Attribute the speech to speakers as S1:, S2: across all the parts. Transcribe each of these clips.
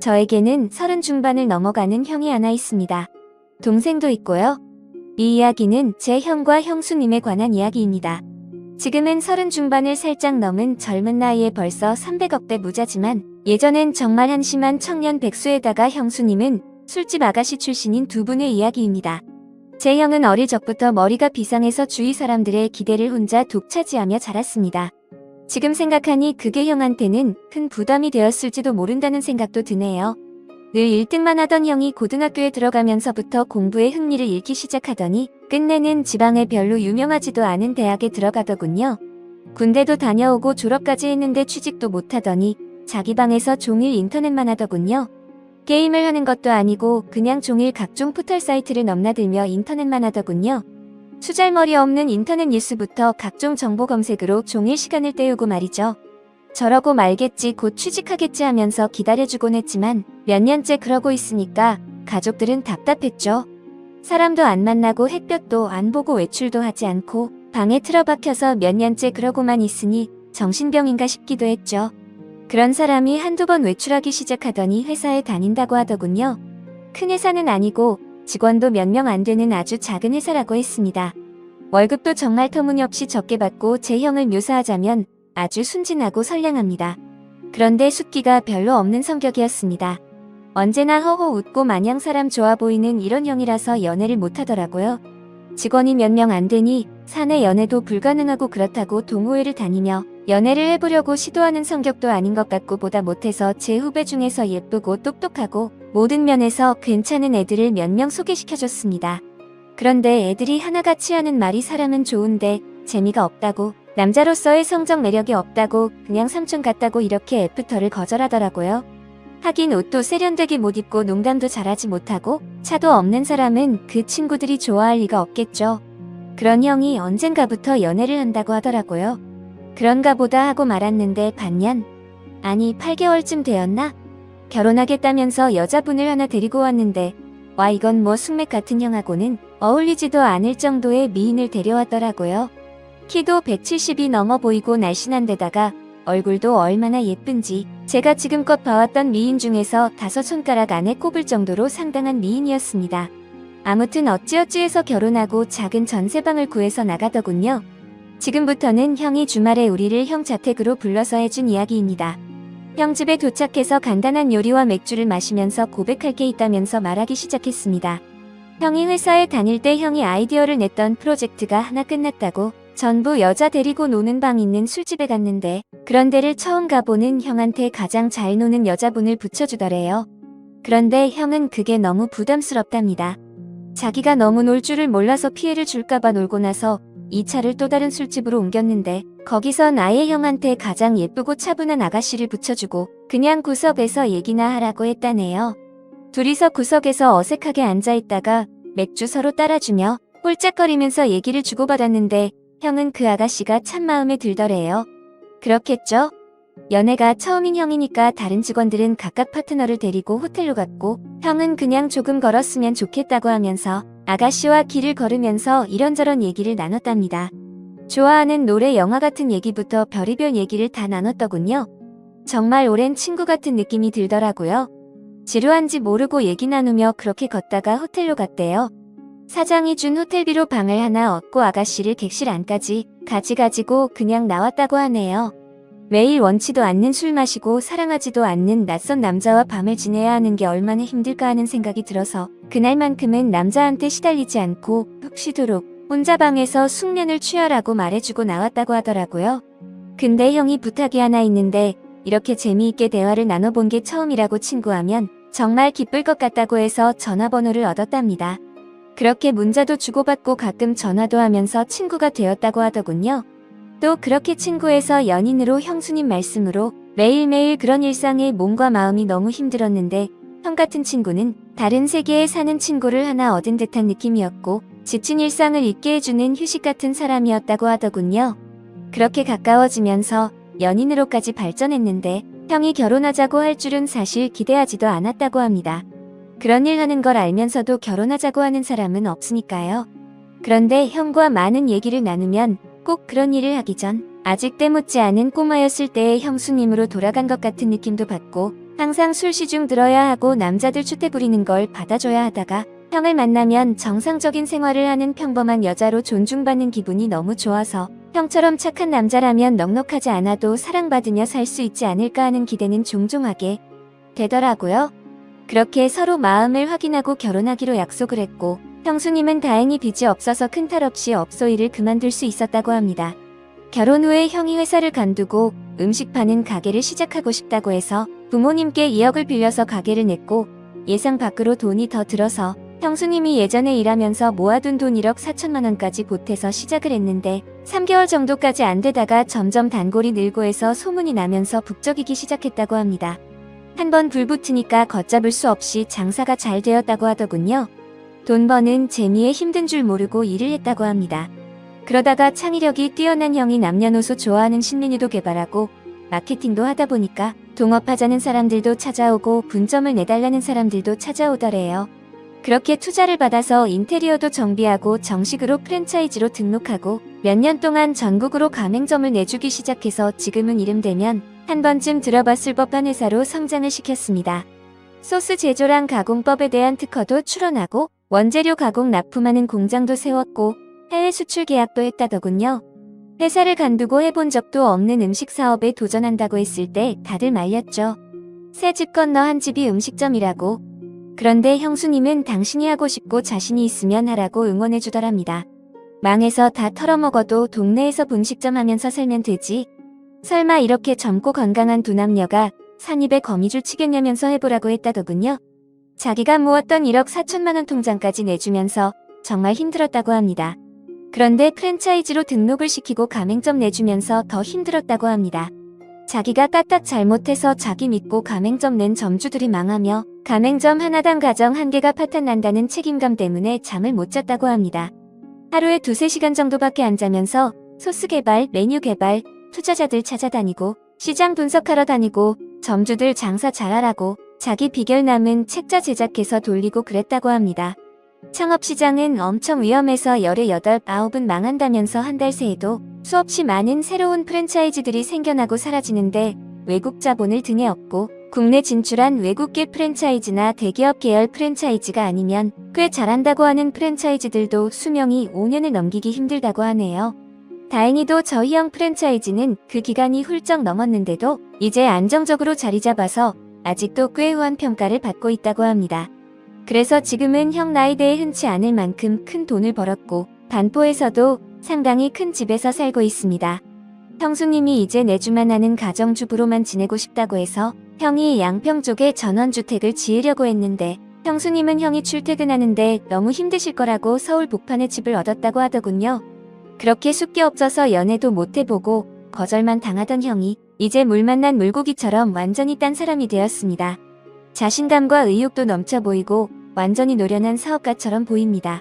S1: 저에게는 30 중반을 넘어가는 형이 하나 있습니다. 동생도 있고요. 이 이야기는 제 형과 형수님에 관한 이야기입니다. 지금은 30 중반을 살짝 넘은 젊은 나이에 벌써 300억대 부자지만 예전엔 정말 한심한 청년 백수에다가 형수님은 술집 아가씨 출신인 두 분의 이야기입니다. 제 형은 어릴 적부터 머리가 비상해서 주위 사람들의 기대를 혼자 독차지하며 자랐습니다. 지금 생각하니 그게 형한테는 큰 부담이 되었을지도 모른다는 생각도 드네요. 늘 1등만 하던 형이 고등학교에 들어가면서부터 공부에 흥미를 잃기 시작하더니 끝내는 지방에 별로 유명하지도 않은 대학에 들어가더군요. 군대도 다녀오고 졸업까지 했는데 취직도 못하더니 자기 방에서 종일 인터넷만 하더군요. 게임을 하는 것도 아니고 그냥 종일 각종 포털 사이트를 넘나들며 인터넷만 하더군요. 수잘머리 없는 인터넷 뉴스부터 각종 정보 검색으로 종일 시간을 때우고 말이죠. 저러고 말겠지 곧 취직하겠지 하면서 기다려주곤 했지만 몇 년째 그러고 있으니까 가족들은 답답했죠. 사람도 안 만나고 햇볕도 안 보고 외출도 하지 않고 방에 틀어박혀서 몇 년째 그러고만 있으니 정신병인가 싶기도 했죠. 그런 사람이 한두 번 외출하기 시작하더니 회사에 다닌다고 하더군요. 큰 회사는 아니고 직원도 몇 명 안 되는 아주 작은 회사라고 했습니다. 월급도 정말 터무니없이 적게 받고 제 형을 묘사하자면 아주 순진하고 선량합니다. 그런데 숫기가 별로 없는 성격이었습니다. 언제나 허허 웃고 마냥 사람 좋아 보이는 이런 형이라서 연애를 못하더라고요. 직원이 몇 명 안 되니 사내 연애도 불가능하고 그렇다고 동호회를 다니며 연애를 해보려고 시도하는 성격도 아닌 것 같고 보다 못해서 제 후배 중에서 예쁘고 똑똑하고 모든 면에서 괜찮은 애들을 몇 명 소개시켜줬습니다. 그런데 애들이 하나같이 하는 말이 사람은 좋은데 재미가 없다고, 남자로서의 성적 매력이 없다고, 그냥 삼촌 같다고 이렇게 애프터를 거절하더라고요. 하긴 옷도 세련되게 못 입고 농담도 잘하지 못하고 차도 없는 사람은 그 친구들이 좋아할 리가 없겠죠. 그런 형이 언젠가부터 연애를 한다고 하더라고요. 그런가 보다 하고 말았는데 반년, 아니 8개월쯤 되었나? 결혼하겠다면서 여자분을 하나 데리고 왔는데 와 이건 뭐 숙맥 같은 형하고는 어울리지도 않을 정도의 미인을 데려왔더라고요. 키도 170이 넘어 보이고 날씬한 데다가 얼굴도 얼마나 예쁜지 제가 지금껏 봐왔던 미인 중에서 5손가락 안에 꼽을 정도로 상당한 미인이었습니다. 아무튼 어찌어찌해서 결혼하고 작은 전세방을 구해서 나가더군요. 지금부터는 형이 주말에 우리를 형 자택으로 불러서 해준 이야기입니다. 형 집에 도착해서 간단한 요리와 맥주를 마시면서 고백할 게 있다면서 말하기 시작했습니다. 형이 회사에 다닐 때 형이 아이디어를 냈던 프로젝트가 하나 끝났다고 전부 여자 데리고 노는 방 있는 술집에 갔는데 그런 데를 처음 가보는 형한테 가장 잘 노는 여자분을 붙여주더래요. 그런데 형은 그게 너무 부담스럽답니다. 자기가 너무 놀 줄을 몰라서 피해를 줄까봐 놀고 나서 이 차를 또 다른 술집으로 옮겼는데 거기선 아예 형한테 가장 예쁘고 차분한 아가씨를 붙여주고 그냥 구석에서 얘기나 하라고 했다네요. 둘이서 구석에서 어색하게 앉아있다가 맥주 서로 따라주며 홀짝거리면서 얘기를 주고받았는데 형은 그 아가씨가 참 마음에 들더래요. 그렇겠죠? 연애가 처음인 형이니까 다른 직원들은 각각 파트너를 데리고 호텔로 갔고 형은 그냥 조금 걸었으면 좋겠다고 하면서 아가씨와 길을 걸으면서 이런저런 얘기를 나눴답니다. 좋아하는 노래, 영화 같은 얘기부터 별의별 얘기를 다 나눴더군요. 정말 오랜 친구 같은 느낌이 들더라고요. 지루한지 모르고 얘기 나누며 그렇게 걷다가 호텔로 갔대요. 사장이 준 호텔비로 방을 하나 얻고 아가씨를 객실 안까지 가지고 그냥 나왔다고 하네요. 매일 원치도 않는 술 마시고 사랑하지도 않는 낯선 남자와 밤을 지내야 하는 게 얼마나 힘들까 하는 생각이 들어서 그날만큼은 남자한테 시달리지 않고 푹 쉬도록 혼자 방에서 숙면을 취하라고 말해주고 나왔다고 하더라고요. 근데 형이 부탁이 하나 있는데 이렇게 재미있게 대화를 나눠본 게 처음이라고 친구하면 정말 기쁠 것 같다고 해서 전화번호를 얻었답니다. 그렇게 문자도 주고받고 가끔 전화도 하면서 친구가 되었다고 하더군요. 또 그렇게 친구에서 연인으로 형수님 말씀으로 매일매일 그런 일상에 몸과 마음이 너무 힘들었는데 형 같은 친구는 다른 세계에 사는 친구를 하나 얻은 듯한 느낌이었고 지친 일상을 잊게 해주는 휴식 같은 사람이었다고 하더군요. 그렇게 가까워지면서 연인으로까지 발전했는데 형이 결혼하자고 할 줄은 사실 기대하지도 않았다고 합니다. 그런 일 하는 걸 알면서도 결혼하자고 하는 사람은 없으니까요. 그런데 형과 많은 얘기를 나누면 꼭 그런 일을 하기 전 아직 때묻지 않은 꼬마였을 때의 형수님으로 돌아간 것 같은 느낌도 받고 항상 술시중 들어야 하고 남자들 추태 부리는 걸 받아줘야 하다가 형을 만나면 정상적인 생활을 하는 평범한 여자로 존중받는 기분이 너무 좋아서 형처럼 착한 남자라면 넉넉하지 않아도 사랑받으며 살 수 있지 않을까 하는 기대는 종종 하게 되더라고요. 그렇게 서로 마음을 확인하고 결혼하기로 약속을 했고 형수님은 다행히 빚이 없어서 큰 탈 없이 업소 일을 그만둘 수 있었다고 합니다. 결혼 후에 형이 회사를 관두고 음식 파는 가게를 시작하고 싶다고 해서 부모님께 2억을 빌려서 가게를 냈고 예상 밖으로 돈이 더 들어서 형수님이 예전에 일하면서 모아둔 돈 1억 4천만 원까지 보태서 시작을 했는데 3개월 정도까지 안 되다가 점점 단골이 늘고 해서 소문이 나면서 북적이기 시작했다고 합니다. 한번 불 붙으니까 걷잡을 수 없이 장사가 잘 되었다고 하더군요. 돈 버는 재미에 힘든 줄 모르고 일을 했다고 합니다. 그러다가 창의력이 뛰어난 형이 남녀노소 좋아하는 신메뉴도 개발하고 마케팅도 하다 보니까 동업하자는 사람들도 찾아오고 분점을 내달라는 사람들도 찾아오더래요. 그렇게 투자를 받아서 인테리어도 정비하고 정식으로 프랜차이즈로 등록하고 몇 년 동안 전국으로 가맹점을 내주기 시작해서 지금은 이름 되면 한 번쯤 들어봤을 법한 회사로 성장을 시켰습니다. 소스 제조랑 가공법에 대한 특허도 출원하고 원재료 가공 납품하는 공장도 세웠고 해외 수출 계약도 했다더군요. 회사를 간두고 해본 적도 없는 음식 사업에 도전한다고 했을 때 다들 말렸죠. 새 집 건너 한 집이 음식점이라고. 그런데 형수님은 당신이 하고 싶고 자신이 있으면 하라고 응원해주더랍니다. 망해서 다 털어먹어도 동네에서 분식점 하면서 살면 되지. 설마 이렇게 젊고 건강한 두 남녀가 산입에 거미줄 치겠냐면서 해보라고 했다더군요. 자기가 모았던 1억 4천만 원 통장까지 내주면서 정말 힘들었다고 합니다. 그런데 프랜차이즈로 등록을 시키고 가맹점 내주면서 더 힘들었다고 합니다. 자기가 까딱 잘못해서 자기 믿고 가맹점 낸 점주들이 망하며 가맹점 하나당 가정 1개가 파탄난다는 책임감 때문에 잠을 못 잤다고 합니다. 하루에 2~3시간 정도밖에 안 자면서 소스 개발, 메뉴 개발, 투자자들 찾아다니고 시장 분석하러 다니고 점주들 장사 잘하라고 자기 비결 남은 책자 제작해서 돌리고 그랬다고 합니다. 창업시장은 엄청 위험해서 열에 8, 9은 망한다면서 한 달 새에도 수없이 많은 새로운 프랜차이즈들이 생겨나고 사라지는데 외국 자본을 등에 업고 국내 진출한 외국계 프랜차이즈나 대기업 계열 프랜차이즈가 아니면 꽤 잘한다고 하는 프랜차이즈들도 수명이 5년을 넘기기 힘들다고 하네요. 다행히도 저희 형 프랜차이즈는 그 기간이 훌쩍 넘었는데도 이제 안정적으로 자리 잡아서 아직도 꽤 후한 평가를 받고 있다고 합니다. 그래서 지금은 형 나이대에 흔치 않을 만큼 큰 돈을 벌었고 반포에서도 상당히 큰 집에서 살고 있습니다. 형수님이 이제 내주만 하는 가정주부로만 지내고 싶다고 해서 형이 양평 쪽에 전원주택을 지으려고 했는데 형수님은 형이 출퇴근하는데 너무 힘드실 거라고 서울 복판에 집을 얻었다고 하더군요. 그렇게 숫게 없어서 연애도 못 해보고 거절만 당하던 형이 이제 물 만난 물고기처럼 완전히 딴 사람이 되었습니다. 자신감과 의욕도 넘쳐 보이고 완전히 노련한 사업가처럼 보입니다.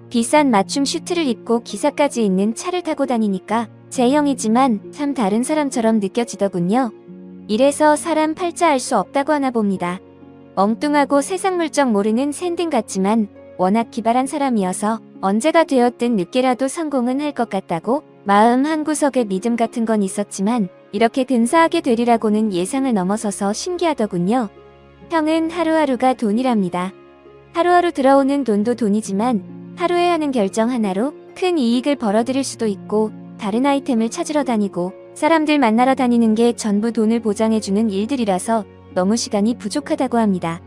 S1: 비싼 맞춤 슈트를 입고 기사까지 있는 차를 타고 다니니까 제 형이지만 참 다른 사람처럼 느껴지더군요. 이래서 사람 팔자 알 수 없다고 하나 봅니다. 엉뚱하고 세상 물정 모르는 샌딩 같지만 워낙 기발한 사람이어서 언제가 되었든 늦게라도 성공은 할 것 같다고 마음 한구석에 믿음 같은 건 있었지만 이렇게 근사하게 되리라고는 예상을 넘어서서 신기하더군요. 형은 하루하루가 돈이랍니다. 하루하루 들어오는 돈도 돈이지만 하루에 하는 결정 하나로 큰 이익을 벌어들일 수도 있고 다른 아이템을 찾으러 다니고 사람들 만나러 다니는 게 전부 돈을 보장해주는 일들이라서 너무 시간이 부족하다고 합니다.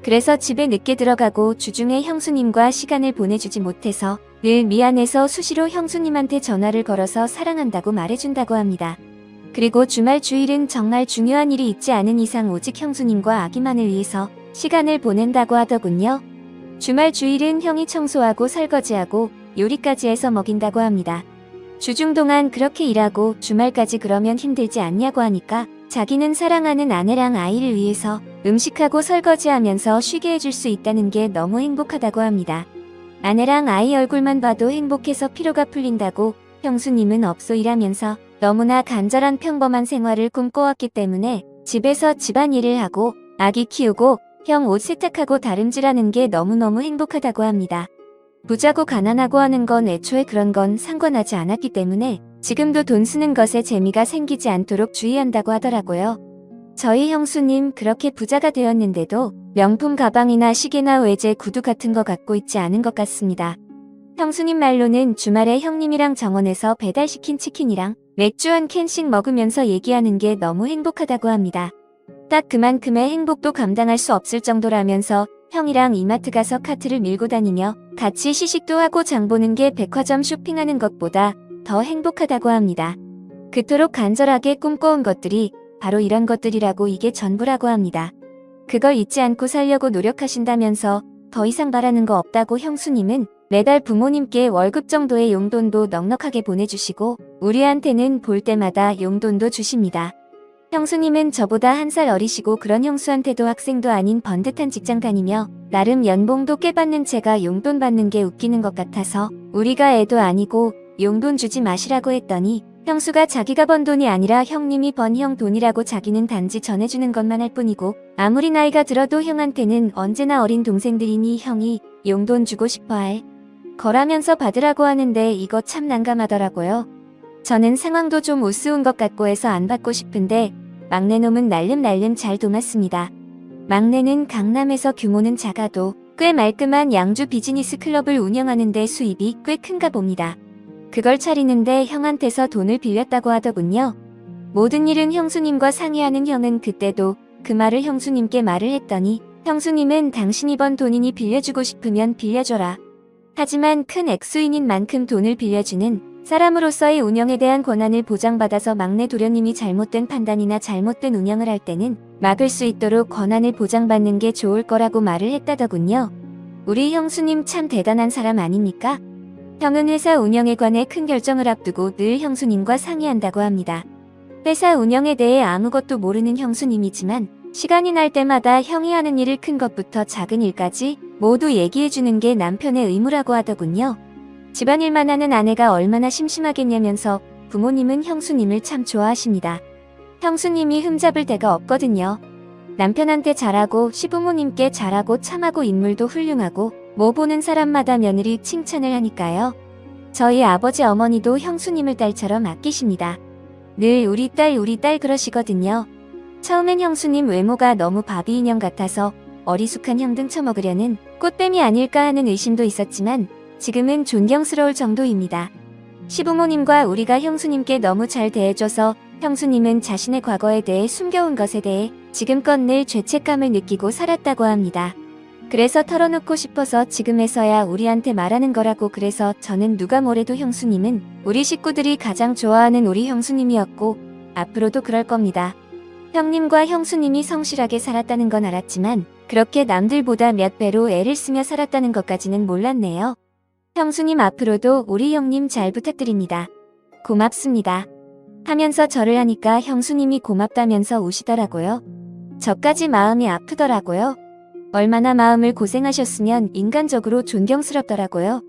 S1: 그래서 집에 늦게 들어가고 주중에 형수님과 시간을 보내주지 못해서 늘 미안해서 수시로 형수님한테 전화를 걸어서 사랑한다고 말해준다고 합니다. 그리고 주말 주일은 정말 중요한 일이 있지 않은 이상 오직 형수님과 아기만을 위해서 시간을 보낸다고 하더군요. 주말 주일은 형이 청소하고 설거지하고 요리까지 해서 먹인다고 합니다. 주중 동안 그렇게 일하고 주말까지 그러면 힘들지 않냐고 하니까 자기는 사랑하는 아내랑 아이를 위해서 음식하고 설거지하면서 쉬게 해줄 수 있다는 게 너무 행복하다고 합니다. 아내랑 아이 얼굴만 봐도 행복해서 피로가 풀린다고 형수님은 업소 일하면서 너무나 간절한 평범한 생활을 꿈꿔왔기 때문에 집에서 집안일을 하고 아기 키우고 형 옷 세탁하고 다림질하는 게 너무너무 행복하다고 합니다. 부자고 가난하고 하는 건 애초에 그런 건 상관하지 않았기 때문에 지금도 돈 쓰는 것에 재미가 생기지 않도록 주의한다고 하더라고요. 저희 형수님 그렇게 부자가 되었는데도 명품 가방이나 시계나 외제 구두 같은 거 갖고 있지 않은 것 같습니다. 형수님 말로는 주말에 형님이랑 정원에서 배달시킨 치킨이랑 맥주 한 캔씩 먹으면서 얘기하는 게 너무 행복하다고 합니다. 딱 그만큼의 행복도 감당할 수 없을 정도라면서 형이랑 이마트 가서 카트를 밀고 다니며 같이 시식도 하고 장 보는 게 백화점 쇼핑하는 것보다 더 행복하다고 합니다. 그토록 간절하게 꿈꿔온 것들이 바로 이런 것들이라고 이게 전부라고 합니다. 그걸 잊지 않고 살려고 노력하신다면서 더 이상 바라는 거 없다고 형수님은 매달 부모님께 월급 정도의 용돈도 넉넉하게 보내주시고 우리한테는 볼 때마다 용돈도 주십니다. 형수님은 저보다 한 살 어리시고 그런 형수한테도 학생도 아닌 번듯한 직장 다니며 나름 연봉도 꽤 받는 제가 용돈 받는 게 웃기는 것 같아서 우리가 애도 아니고 용돈 주지 마시라고 했더니 형수가 자기가 번 돈이 아니라 형님이 번 형 돈이라고 자기는 단지 전해주는 것만 할 뿐이고 아무리 나이가 들어도 형한테는 언제나 어린 동생들이니 형이 용돈 주고 싶어 할 거라면서 받으라고 하는데 이거 참 난감하더라고요. 저는 상황도 좀 우스운 것 같고 해서 안 받고 싶은데 막내놈은 날름날름 잘 도맡습니다. 막내는 강남에서 규모는 작아도 꽤 말끔한 양주 비즈니스 클럽을 운영하는데 수입이 꽤 큰가 봅니다. 그걸 차리는데 형한테서 돈을 빌렸다고 하더군요. 모든 일은 형수님과 상의하는 형은 그때도 그 말을 형수님께 말을 했더니 형수님은 당신이 번 돈이니 빌려주고 싶으면 빌려줘라. 하지만 큰 액수인인 만큼 돈을 빌려주는 사람으로서의 운영에 대한 권한을 보장받아서 막내 도련님이 잘못된 판단이나 잘못된 운영을 할 때는 막을 수 있도록 권한을 보장받는 게 좋을 거라고 말을 했다더군요. 우리 형수님 참 대단한 사람 아닙니까? 형은 회사 운영에 관해 큰 결정을 앞두고 늘 형수님과 상의한다고 합니다. 회사 운영에 대해 아무것도 모르는 형수님이지만 시간이 날 때마다 형이 하는 일을 큰 것부터 작은 일까지 모두 얘기해주는 게 남편의 의무라고 하더군요. 집안일만 하는 아내가 얼마나 심심하겠냐면서 부모님은 형수님을 참 좋아하십니다. 형수님이 흠잡을 데가 없거든요. 남편한테 잘하고 시부모님께 잘하고 참하고 인물도 훌륭하고 뭐 보는 사람마다 며느리 칭찬을 하니까요. 저희 아버지 어머니도 형수님을 딸처럼 아끼십니다. 늘 우리 딸 그러시거든요. 처음엔 형수님 외모가 너무 바비 인형 같아서 어리숙한 형 등쳐먹으려는 꽃뱀이 아닐까 하는 의심도 있었지만 지금은 존경스러울 정도입니다. 시부모님과 우리가 형수님께 너무 잘 대해줘서 형수님은 자신의 과거에 대해 숨겨온 것에 대해 지금껏 늘 죄책감을 느끼고 살았다고 합니다. 그래서 털어놓고 싶어서 지금에서야 우리한테 말하는 거라고. 그래서 저는 누가 뭐래도 형수님은 우리 식구들이 가장 좋아하는 우리 형수님이었고 앞으로도 그럴 겁니다. 형님과 형수님이 성실하게 살았다는 건 알았지만 그렇게 남들보다 몇 배로 애를 쓰며 살았다는 것까지는 몰랐네요. 형수님 앞으로도 우리 형님 잘 부탁드립니다. 고맙습니다. 하면서 절을 하니까 형수님이 고맙다면서 우시더라고요. 저까지 마음이 아프더라고요. 얼마나 마음을 고생하셨으면 인간적으로 존경스럽더라고요.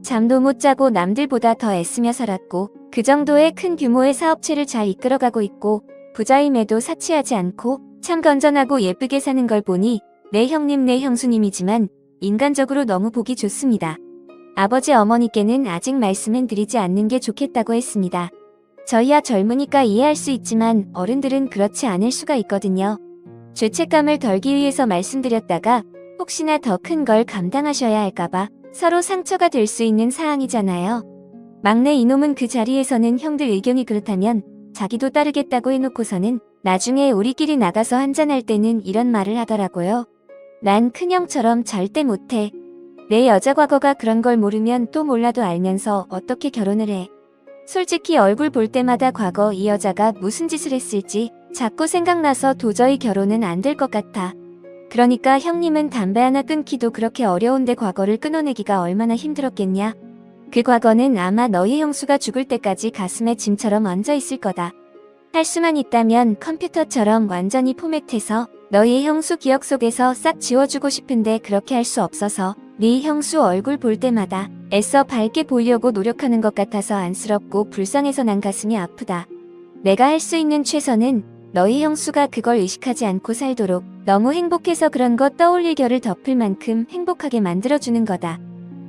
S1: 잠도 못 자고 남들보다 더 애쓰며 살았고 그 정도의 큰 규모의 사업체를 잘 이끌어가고 있고 부자임에도 사치하지 않고 참 건전하고 예쁘게 사는 걸 보니 내 형님 내 형수님이지만 인간적으로 너무 보기 좋습니다. 아버지 어머니께는 아직 말씀은 드리지 않는 게 좋겠다고 했습니다. 저희야 젊으니까 이해할 수 있지만 어른들은 그렇지 않을 수가 있거든요. 죄책감을 덜기 위해서 말씀드렸다가 혹시나 더 큰 걸 감당하셔야 할까봐 서로 상처가 될 수 있는 사항이잖아요. 막내 이놈은 그 자리에서는 형들 의견이 그렇다면 자기도 따르겠다고 해놓고서는 나중에 우리끼리 나가서 한잔할 때는 이런 말을 하더라고요. 난 큰형처럼 절대 못해. 내 여자 과거가 그런 걸 모르면 또 몰라도 알면서 어떻게 결혼을 해. 솔직히 얼굴 볼 때마다 과거 이 여자가 무슨 짓을 했을지 자꾸 생각나서 도저히 결혼은 안 될 것 같아. 그러니까 형님은 담배 하나 끊기도 그렇게 어려운데 과거를 끊어내기가 얼마나 힘들었겠냐. 그 과거는 아마 너희 형수가 죽을 때까지 가슴에 짐처럼 얹어 있을 거다. 할 수만 있다면 컴퓨터처럼 완전히 포맷해서 너희 형수 기억 속에서 싹 지워주고 싶은데 그렇게 할 수 없어서 네 형수 얼굴 볼 때마다 애써 밝게 보이려고 노력하는 것 같아서 안쓰럽고 불쌍해서 난 가슴이 아프다. 내가 할 수 있는 최선은 너희 형수가 그걸 의식하지 않고 살도록 너무 행복해서 그런 거 떠올릴 겨를 덮을 만큼 행복하게 만들어주는 거다.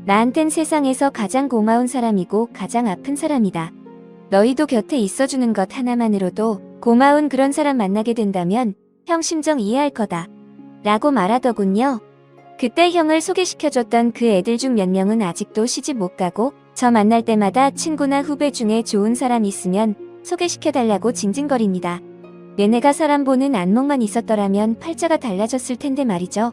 S1: 나한텐 세상에서 가장 고마운 사람이고 가장 아픈 사람이다. 너희도 곁에 있어주는 것 하나만으로도 고마운 그런 사람 만나게 된다면 형 심정 이해할 거다. 라고 말하더군요. 그때 형을 소개시켜줬던 그 애들 중 몇 명은 아직도 시집 못 가고 저 만날 때마다 친구나 후배 중에 좋은 사람 있으면 소개시켜달라고 징징거립니다. 얘네가 사람 보는 안목만 있었더라면 팔자가 달라졌을 텐데 말이죠.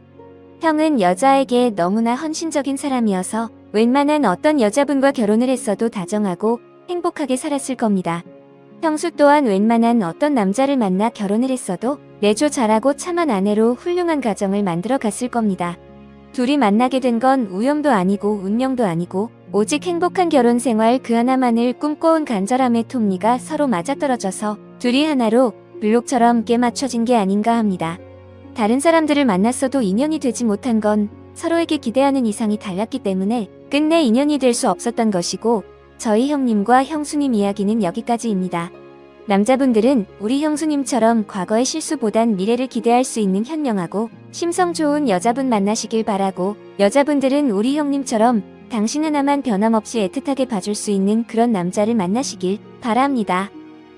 S1: 형은 여자에게 너무나 헌신적인 사람이어서 웬만한 어떤 여자분과 결혼을 했어도 다정하고 행복하게 살았을 겁니다. 형수 또한 웬만한 어떤 남자를 만나 결혼을 했어도 내조 잘하고 참한 아내로 훌륭한 가정을 만들어 갔을 겁니다. 둘이 만나게 된 건 우연도 아니고 운명도 아니고 오직 행복한 결혼 생활 그 하나만을 꿈꿔온 간절함의 톱니가 서로 맞아떨어져서 둘이 하나로 블록처럼 깨맞춰진 게 아닌가 합니다. 다른 사람들을 만났어도 인연이 되지 못한 건 서로에게 기대하는 이상이 달랐기 때문에 끝내 인연이 될 수 없었던 것이고 저희 형님과 형수님 이야기는 여기까지입니다. 남자분들은 우리 형수님처럼 과거의 실수보단 미래를 기대할 수 있는 현명하고 심성 좋은 여자분 만나시길 바라고 여자분들은 우리 형님처럼 당신 하나만 변함없이 애틋하게 봐줄 수 있는 그런 남자를 만나시길 바랍니다.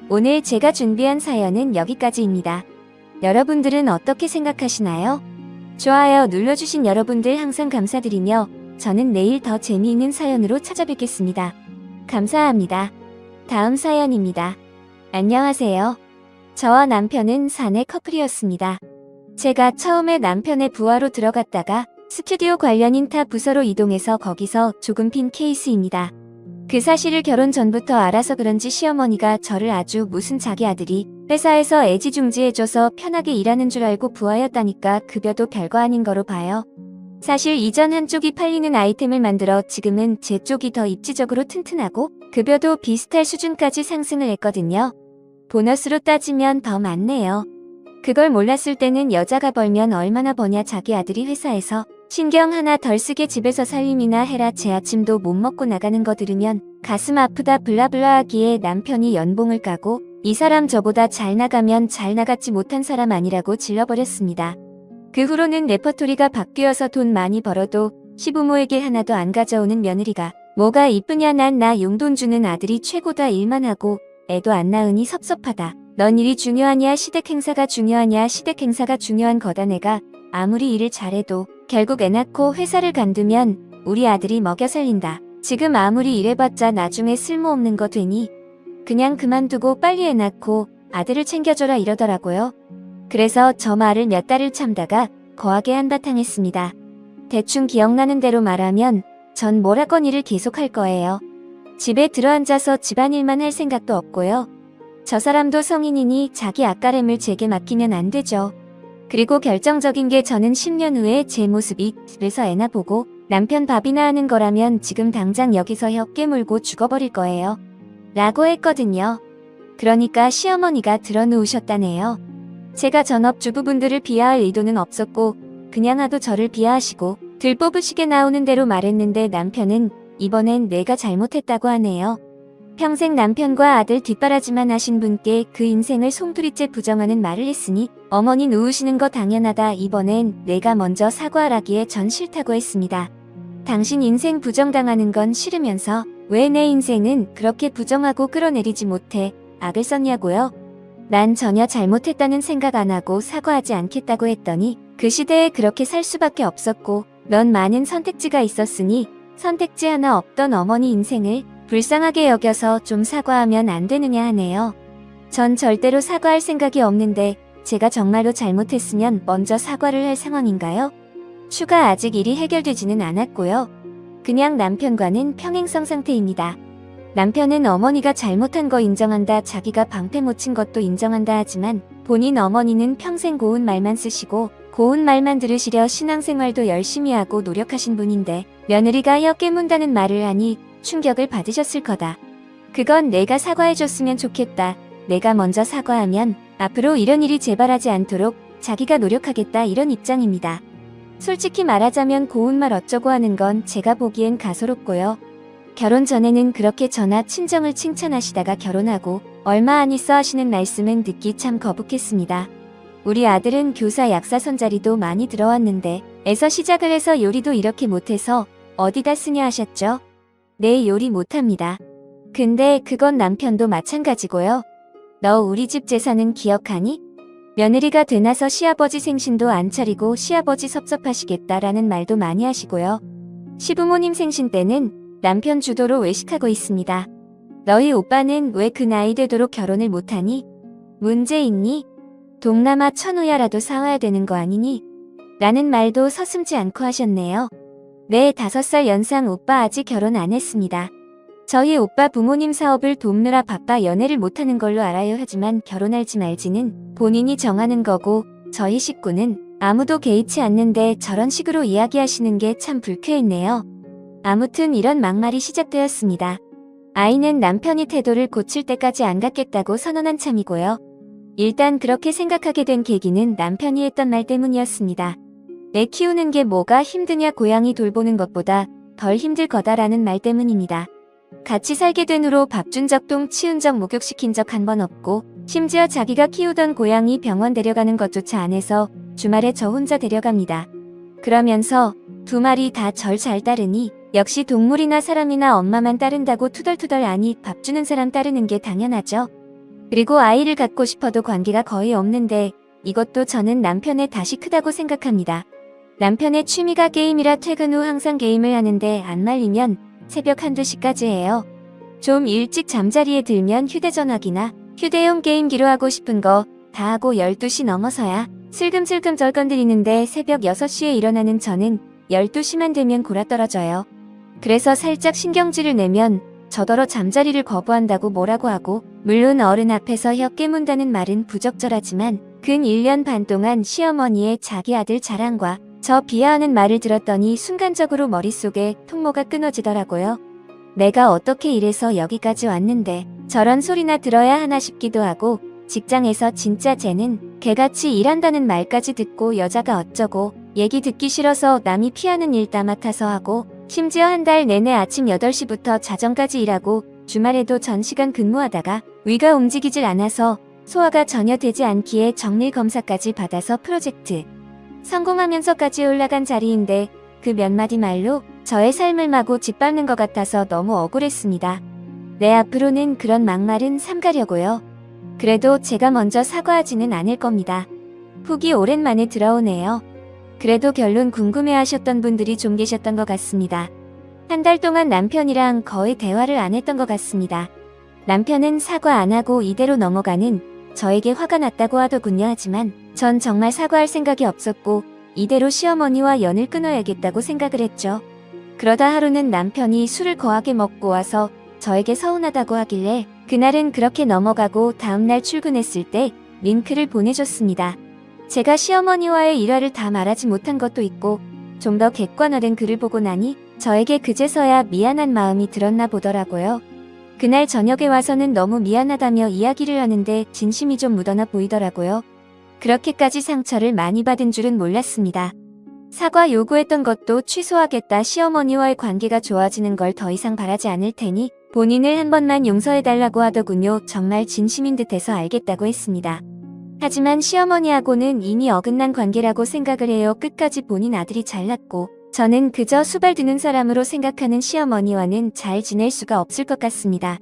S1: 오늘 제가 준비한 사연은 여기까지입니다. 여러분들은 어떻게 생각하시나요? 좋아요 눌러주신 여러분들 항상 감사드리며 저는 내일 더 재미있는 사연으로 찾아뵙겠습니다. 감사합니다. 다음 사연입니다. 안녕하세요. 저와 남편은 사내 커플이었습니다. 제가 처음에 남편의 부하로 들어갔다가 스튜디오 관련인 타 부서로 이동해서 거기서 조금 핀 케이스입니다. 그 사실을 결혼 전부터 알아서 그런지 시어머니가 저를 아주 무슨 자기 아들이 회사에서 애지중지해줘서 편하게 일하는 줄 알고 부하였다니까 급여도 별거 아닌 거로 봐요. 사실 이전 한쪽이 팔리는 아이템을 만들어 지금은 제 쪽이 더 입지적으로 튼튼하고 급여도 비슷할 수준까지 상승을 했거든요. 보너스로 따지면 더 많네요. 그걸 몰랐을 때는 여자가 벌면 얼마나 버냐 자기 아들이 회사에서 신경 하나 덜 쓰게 집에서 살림이나 해라 제 아침도 못 먹고 나가는 거 들으면 가슴 아프다 블라블라 하기에 남편이 연봉을 까고 이 사람 저보다 잘 나가면 잘 나갔지 못한 사람 아니라고 질러버렸습니다. 그 후로는 레퍼토리가 바뀌어서 돈 많이 벌어도 시부모에게 하나도 안 가져오는 며느리가 뭐가 이쁘냐 난 나 용돈 주는 아들이 최고다 일만 하고 애도 안 낳으니 섭섭하다. 넌 일이 중요하냐 시댁 행사가 중요하냐 시댁 행사가 중요한 거다 내가 아무리 일을 잘해도 결국 애 낳고 회사를 간두면 우리 아들이 먹여 살린다. 지금 아무리 일해봤자 나중에 쓸모없는 거 되니 그냥 그만두고 빨리 애 낳고 아들을 챙겨줘라 이러더라고요. 그래서 저 말을 몇 달을 참다가 거하게 한바탕 했습니다. 대충 기억나는 대로 말하면 전 뭘 하건 일을 계속할 거예요. 집에 들어앉아서 집안일만 할 생각도 없고요. 저 사람도 성인이니 자기 앞가림을 제게 맡기면 안 되죠. 그리고 결정적인 게 저는 10년 후에 제 모습이 집에서 애나 보고 남편 밥이나 하는 거라면 지금 당장 여기서 혀 깨물고 죽어버릴 거예요. 라고 했거든요. 그러니까 시어머니가 들어누우셨다네요. 제가 전업주부분들을 비하할 의도는 없었고 그냥 하도 저를 비하하시고 들뽑으시게 나오는 대로 말했는데 남편은 이번엔 내가 잘못했다고 하네요. 평생 남편과 아들 뒷바라지만 하신 분께 그 인생을 송두리째 부정하는 말을 했으니 어머니 누우시는 거 당연하다 이번엔 내가 먼저 사과하라기에 전 싫다고 했습니다. 당신 인생 부정당하는 건 싫으면서 왜 내 인생은 그렇게 부정하고 끌어내리지 못해 악을 썼냐고요? 난 전혀 잘못했다는 생각 안 하고 사과하지 않겠다고 했더니 그 시대에 그렇게 살 수밖에 없었고 넌 많은 선택지가 있었으니 선택지 하나 없던 어머니 인생을 불쌍하게 여겨서 좀 사과하면 안 되느냐 하네요. 전 절대로 사과할 생각이 없는데 제가 정말로 잘못했으면 먼저 사과를 할 상황인가요? 추가 아직 일이 해결되지는 않았고요. 그냥 남편과는 평행성 상태입니다. 남편은 어머니가 잘못한 거 인정한다 자기가 방패 못 친 것도 인정한다 하지만 본인 어머니는 평생 고운 말만 쓰시고 고운 말만 들으시려 신앙생활도 열심히 하고 노력하신 분인데 며느리가 혀 깨문다는 말을 하니 충격을 받으셨을 거다. 그건 내가 사과해줬으면 좋겠다. 내가 먼저 사과하면 앞으로 이런 일이 재발하지 않도록 자기가 노력하겠다 이런 입장입니다. 솔직히 말하자면 고운 말 어쩌고 하는 건 제가 보기엔 가소롭고요. 결혼 전에는 그렇게 저나 친정을 칭찬하시다가 결혼하고 얼마 안 있어 하시는 말씀은 듣기 참 거북했습니다. 우리 아들은 교사 약사 선자리도 많이 들어왔는데 에서 시작을 해서 요리도 이렇게 못해서 어디다 쓰냐 하셨죠? 네 요리 못합니다. 근데 그건 남편도 마찬가지고요. 너 우리 집 재산은 기억하니? 며느리가 되나서 시아버지 생신도 안 차리고 시아버지 섭섭하시겠다라는 말도 많이 하시고요. 시부모님 생신 때는 남편 주도로 외식하고 있습니다. 너희 오빠는 왜 그 나이 되도록 결혼을 못하니? 문제 있니? 동남아 천우야라도 사와야 되는 거 아니니? 라는 말도 서슴지 않고 하셨네요. 네, 5살 연상 오빠 아직 결혼 안 했습니다. 저희 오빠 부모님 사업을 돕느라 바빠 연애를 못하는 걸로 알아요. 하지만 결혼할지 말지는 본인이 정하는 거고 저희 식구는 아무도 개의치 않는데 저런 식으로 이야기하시는 게 참 불쾌했네요. 아무튼 이런 막말이 시작되었습니다. 아이는 남편이 태도를 고칠 때까지 안 갖겠다고 선언한 참이고요. 일단 그렇게 생각하게 된 계기는 남편이 했던 말 때문이었습니다. 애 키우는 게 뭐가 힘드냐, 고양이 돌보는 것보다 덜 힘들 거다라는 말 때문입니다. 같이 살게 된 후로 밥 준 적, 똥 치운 적, 목욕시킨 적 한 번 없고 심지어 자기가 키우던 고양이 병원 데려가는 것조차 안 해서 주말에 저 혼자 데려갑니다. 그러면서 2마리 다 절 잘 따르니 역시 동물이나 사람이나 엄마만 따른다고 투덜투덜, 아니 밥 주는 사람 따르는 게 당연하죠. 그리고 아이를 갖고 싶어도 관계가 거의 없는데 이것도 저는 남편의 탓이 크다고 생각합니다. 남편의 취미가 게임이라 퇴근 후 항상 게임을 하는데 안 말리면 새벽 1~2시까지 해요. 좀 일찍 잠자리에 들면 휴대전화기나 휴대용 게임기로 하고 싶은 거 다 하고 12시 넘어서야 슬금슬금 절 건드리는데 새벽 6시에 일어나는 저는 12시만 되면 골아떨어져요. 그래서 살짝 신경질을 내면 저더러 잠자리를 거부한다고 뭐라고 하고, 물론 어른 앞에서 혀 깨문다는 말은 부적절하지만 근 1년 반 동안 시어머니의 자기 아들 자랑과 저 비하하는 말을 들었더니 순간적으로 머릿속에 통로가 끊어지더라고요. 내가 어떻게 이래서 여기까지 왔는데 저런 소리나 들어야 하나 싶기도 하고, 직장에서 진짜 쟤는 개같이 일한다는 말까지 듣고 여자가 어쩌고 얘기 듣기 싫어서 남이 피하는 일 다 맡아서 하고, 심지어 한 달 내내 아침 8시부터 자정까지 일하고 주말에도 전시간 근무하다가 위가 움직이질 않아서 소화가 전혀 되지 않기에 정밀 검사까지 받아서 프로젝트 성공하면서까지 올라간 자리인데 그 몇 마디 말로 저의 삶을 마구 짓밟는 것 같아서 너무 억울했습니다. 네, 앞으로는 그런 막말은 삼가려고요. 그래도 제가 먼저 사과하지는 않을 겁니다. 훅이 오랜만에 들어오네요. 그래도 결론 궁금해하셨던 분들이 좀 계셨던 것 같습니다. 한 달 동안 남편이랑 거의 대화를 안 했던 것 같습니다. 남편은 사과 안 하고 이대로 넘어가는 저에게 화가 났다고 하더군요. 하지만 전 정말 사과할 생각이 없었고 이대로 시어머니와 연을 끊어야겠다고 생각을 했죠. 그러다 하루는 남편이 술을 거하게 먹고 와서 저에게 서운하다고 하길래 그날은 그렇게 넘어가고 다음날 출근했을 때 링크를 보내줬습니다. 제가 시어머니와의 일화를 다 말하지 못한 것도 있고 좀 더 객관화된 글을 보고 나니 저에게 그제서야 미안한 마음이 들었나 보더라고요. 그날 저녁에 와서는 너무 미안하다며 이야기를 하는데 진심이 좀 묻어나 보이더라고요. 그렇게까지 상처를 많이 받은 줄은 몰랐습니다. 사과 요구했던 것도 취소하겠다, 시어머니와의 관계가 좋아지는 걸 더 이상 바라지 않을 테니 본인을 한 번만 용서해달라고 하더군요. 정말 진심인 듯해서 알겠다고 했습니다. 하지만 시어머니하고는 이미 어긋난 관계라고 생각을 해요. 끝까지 본인 아들이 잘났고 저는 그저 수발드는 사람으로 생각하는 시어머니와는 잘 지낼 수가 없을 것 같습니다.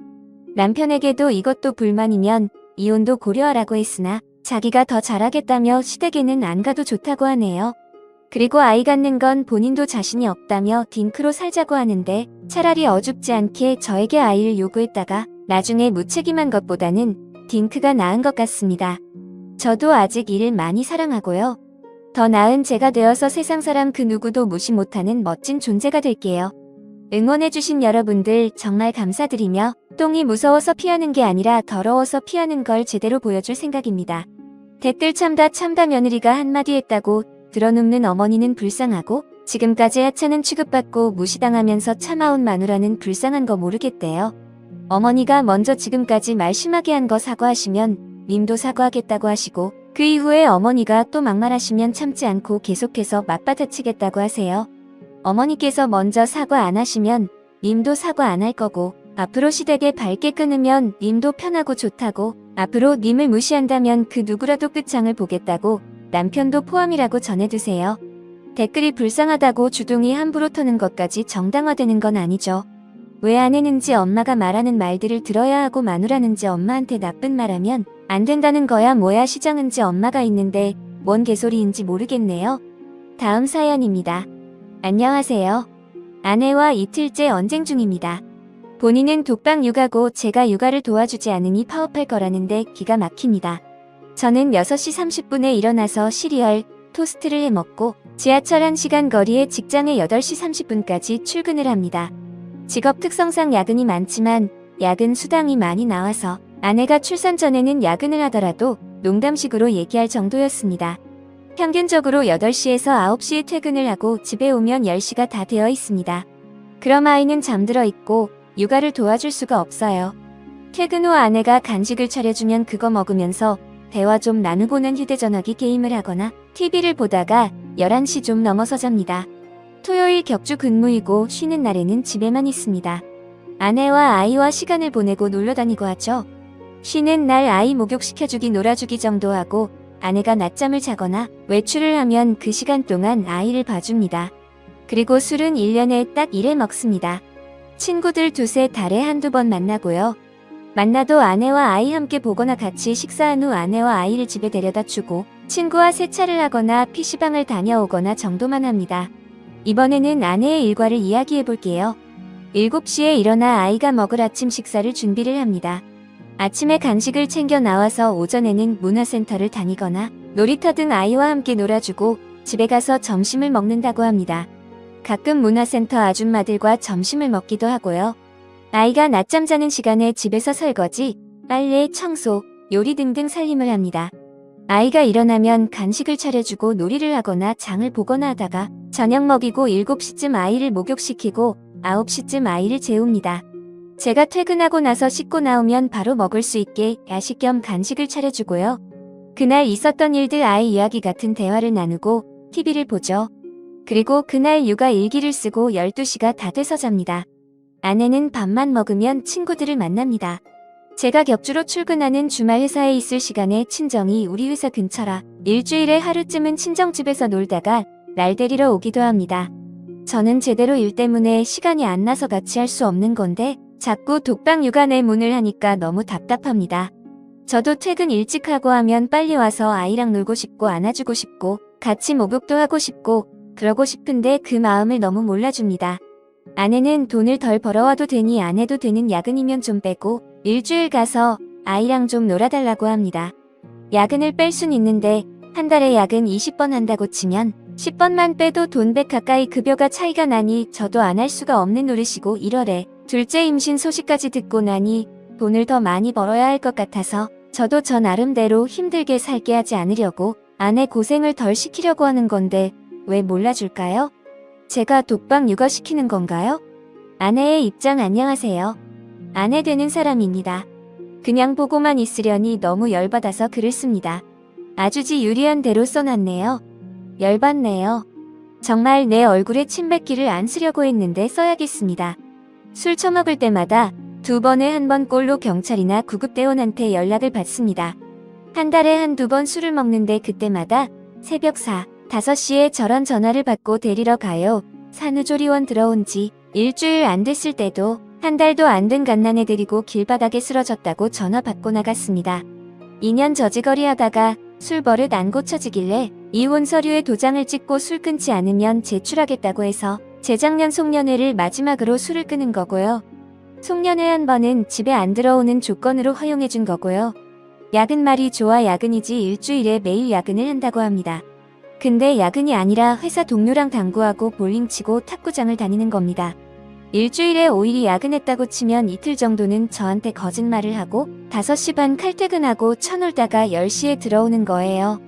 S1: 남편에게도 이것도 불만이면 이혼도 고려하라고 했으나 자기가 더 잘하겠다며 시댁에는 안 가도 좋다고 하네요. 그리고 아이 갖는 건 본인도 자신이 없다며 딩크로 살자고 하는데 차라리 어줍지 않게 저에게 아이를 요구했다가 나중에 무책임한 것보다는 딩크가 나은 것 같습니다. 저도 아직 이를 많이 사랑하고요. 더 나은 제가 되어서 세상 사람 그 누구도 무시 못하는 멋진 존재가 될게요. 응원해주신 여러분들 정말 감사드리며 똥이 무서워서 피하는 게 아니라 더러워서 피하는 걸 제대로 보여줄 생각입니다. 댓글 참다 며느리가 한마디 했다고 드러눕는 어머니는 불쌍하고 지금까지 하찮은 취급받고 무시당하면서 참아온 마누라는 불쌍한 거 모르겠대요. 어머니가 먼저 지금까지 말 심하게 한 거 사과하시면 님도 사과하겠다고 하시고 그 이후에 어머니가 또 막말하시면 참지 않고 계속해서 맞받아치겠다고 하세요. 어머니께서 먼저 사과 안 하시면 님도 사과 안 할 거고 앞으로 시댁에 밝게 끊으면 님도 편하고 좋다고, 앞으로 님을 무시한다면 그 누구라도 끝장을 보겠다고 남편도 포함이라고 전해두세요. 댓글이 불쌍하다고 주둥이 함부로 터는 것까지 정당화되는 건 아니죠. 왜 안 했는지 엄마가 말하는 말들을 들어야 하고 마누라는지 엄마한테 나쁜 말하면 안 된다는 거야 뭐야 시장은지 엄마가 있는데 뭔 개소리인지 모르겠네요. 다음 사연입니다. 안녕하세요. 아내와 이틀째 언쟁 중입니다. 본인은 독박 육아고 제가 육아를 도와주지 않으니 파업할 거라는데 기가 막힙니다. 저는 6시 30분에 일어나서 시리얼, 토스트를 해 먹고 지하철 1시간 거리에 직장에 8시 30분까지 출근을 합니다. 직업 특성상 야근이 많지만 야근 수당이 많이 나와서 아내가 출산 전에는 야근을 하더라도 농담식으로 얘기할 정도였습니다. 평균적으로 8시에서 9시에 퇴근을 하고 집에 오면 10시가 다 되어 있습니다. 그럼 아이는 잠들어 있고 육아를 도와줄 수가 없어요. 퇴근 후 아내가 간식을 차려주면 그거 먹으면서 대화 좀 나누고는 휴대전화기 게임을 하거나 TV를 보다가 11시 좀 넘어서 잡니다. 토요일 격주 근무이고 쉬는 날에는 집에만 있습니다. 아내와 아이와 시간을 보내고 놀러 다니고 하죠. 쉬는 날 아이 목욕시켜주기 놀아주기 정도 하고 아내가 낮잠을 자거나 외출을 하면 그 시간 동안 아이를 봐줍니다. 그리고 술은 1년에 딱 1회 먹습니다. 친구들 두세 달에 한두 번 만나고요. 만나도 아내와 아이 함께 보거나 같이 식사한 후 아내와 아이를 집에 데려다 주고 친구와 세차를 하거나 PC방을 다녀오거나 정도만 합니다. 이번에는 아내의 일과를 이야기해 볼게요. 7시에 일어나 아이가 먹을 아침 식사를 준비를 합니다. 아침에 간식을 챙겨 나와서 오전에는 문화센터를 다니거나 놀이터 등 아이와 함께 놀아주고 집에 가서 점심을 먹는다고 합니다. 가끔 문화센터 아줌마들과 점심을 먹기도 하고요. 아이가 낮잠 자는 시간에 집에서 설거지, 빨래, 청소, 요리 등등 살림을 합니다. 아이가 일어나면 간식을 차려주고 놀이를 하거나 장을 보거나 하다가 저녁 먹이고 7시쯤 아이를 목욕시키고 9시쯤 아이를 재웁니다. 제가 퇴근하고 나서 씻고 나오면 바로 먹을 수 있게 야식 겸 간식을 차려주고요. 그날 있었던 일들 아이 이야기 같은 대화를 나누고 TV를 보죠. 그리고 그날 육아 일기를 쓰고 12시가 다 돼서 잡니다. 아내는 밥만 먹으면 친구들을 만납니다. 제가 격주로 출근하는 주말 회사에 있을 시간에 친정이 우리 회사 근처라 일주일에 하루쯤은 친정집에서 놀다가 날 데리러 오기도 합니다. 저는 제대로 일 때문에 시간이 안 나서 같이 할 수 없는 건데 자꾸 독박 육아 내 문을 하니까 너무 답답합니다. 저도 퇴근 일찍 하고 하면 빨리 와서 아이랑 놀고 싶고 안아주고 싶고 같이 목욕도 하고 싶고 그러고 싶은데 그 마음을 너무 몰라줍니다. 아내는 돈을 덜 벌어와도 되니 안 해도 되는 야근이면 좀 빼고 일주일 가서 아이랑 좀 놀아달라고 합니다. 야근을 뺄 순 있는데 한 달에 야근 20번 한다고 치면 10번만 빼도 돈 100 가까이 급여가 차이가 나니 저도 안 할 수가 없는 노릇이고 1월에 둘째 임신 소식까지 듣고 나니 돈을 더 많이 벌어야 할 것 같아서 저도 저 나름대로 힘들게 살게 하지 않으려고 아내 고생을 덜 시키려고 하는 건데 왜 몰라줄까요? 제가 독박 육아시키는 건가요? 아내의 입장 안녕하세요. 아내 되는 사람입니다. 그냥 보고만 있으려니 너무 열받아서 글을 씁니다. 아주지 유리한 대로 써놨네요. 열받네요. 정말 내 얼굴에 침 뱉기를 안 쓰려고 했는데 써야겠습니다. 술 처먹을 때마다 2번에 1번 꼴로 경찰이나 구급대원한테 연락을 받습니다. 한 달에 한두 번 술을 먹는데 그때마다 새벽 4, 5시에 저런 전화를 받고 데리러 가요. 산후조리원 들어온 지 일주일 안 됐을 때도 한 달도 안 된 갓난애 데리고 길바닥에 쓰러졌다고 전화 받고 나갔습니다. 2년 저지거리 하다가 술 버릇 안 고쳐지길래 이혼 서류에 도장을 찍고 술 끊지 않으면 제출하겠다고 해서 재작년 송년회를 마지막으로 술을 끊은 거고요. 송년회 한 번은 집에 안 들어오는 조건으로 허용해준 거고요. 야근 말이 좋아 야근이지 일주일에 매일 야근을 한다고 합니다. 근데 야근이 아니라 회사 동료랑 당구하고 볼링 치고 탁구장을 다니는 겁니다. 일주일에 5일이 야근했다고 치면 이틀 정도는 저한테 거짓말을 하고 5시 반 칼퇴근하고 쳐놀다가 10시에 들어오는 거예요.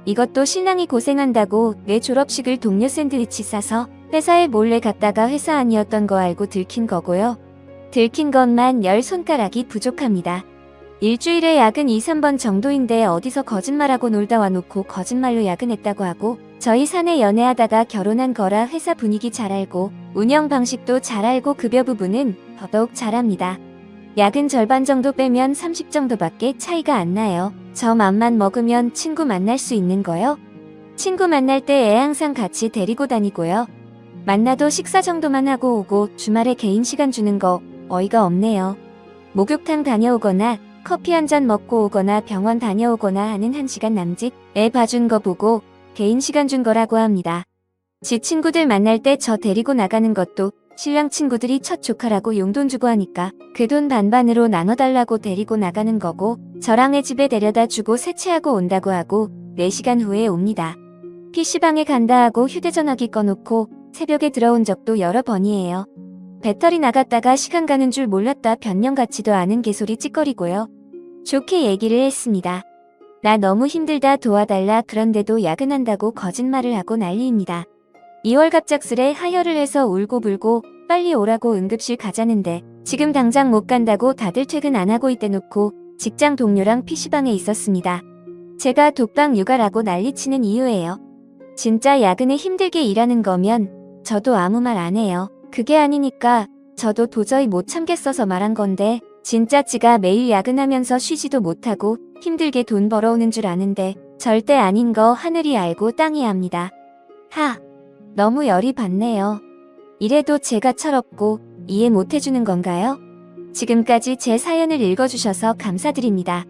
S1: 이것도 신랑이 고생한다고 내 졸업식을 동료 샌드위치 싸서 회사에 몰래 갔다가 회사 아니었던 거 알고 들킨 거고요. 들킨 것만 10손가락이 부족합니다. 일주일에 야근 2, 3번 정도인데 어디서 거짓말하고 놀다 와놓고 거짓말로 야근했다고 하고 저희 사내 연애하다가 결혼한 거라 회사 분위기 잘 알고 운영 방식도 잘 알고 급여 부분은 더더욱 잘합니다. 야근 절반 정도 빼면 30 정도밖에 차이가 안 나요. 저 맘만 먹으면 친구 만날 수 있는 거요? 친구 만날 때 애 항상 같이 데리고 다니고요. 만나도 식사 정도만 하고 오고 주말에 개인 시간 주는 거 어이가 없네요. 목욕탕 다녀오거나 커피 한 잔 먹고 오거나 병원 다녀오거나 하는 1시간 남짓 애 봐준 거 보고 개인 시간 준 거라고 합니다. 지 친구들 만날 때 저 데리고 나가는 것도 신랑 친구들이 첫 조카라고 용돈 주고 하니까 그 돈 반반으로 나눠달라고 데리고 나가는 거고, 저랑 애 집에 데려다 주고 세차하고 온다고 하고 4시간 후에 옵니다. PC방에 간다 하고 휴대전화기 꺼놓고 새벽에 들어온 적도 여러 번이에요. 배터리 나갔다가 시간 가는 줄 몰랐다 변명 같지도 않은 개소리 찌꺼리고요. 좋게 얘기를 했습니다. 나 너무 힘들다 도와달라, 그런데도 야근한다고 거짓말을 하고 난리입니다. 2월 갑작스레 하혈을 해서 울고불고 빨리 오라고 응급실 가자는데 지금 당장 못 간다고 다들 퇴근 안 하고 있대 놓고 직장 동료랑 PC방에 있었습니다. 제가 독방 육아라고 난리치는 이유예요. 진짜 야근에 힘들게 일하는 거면 저도 아무 말 안 해요. 그게 아니니까 저도 도저히 못 참겠어서 말한 건데, 진짜 지가 매일 야근하면서 쉬지도 못하고 힘들게 돈 벌어오는 줄 아는데 절대 아닌 거 하늘이 알고 땅이 압니다. 너무 열이 받네요. 이래도 제가 철없고 이해 못 해주는 건가요? 지금까지 제 사연을 읽어주셔서 감사드립니다.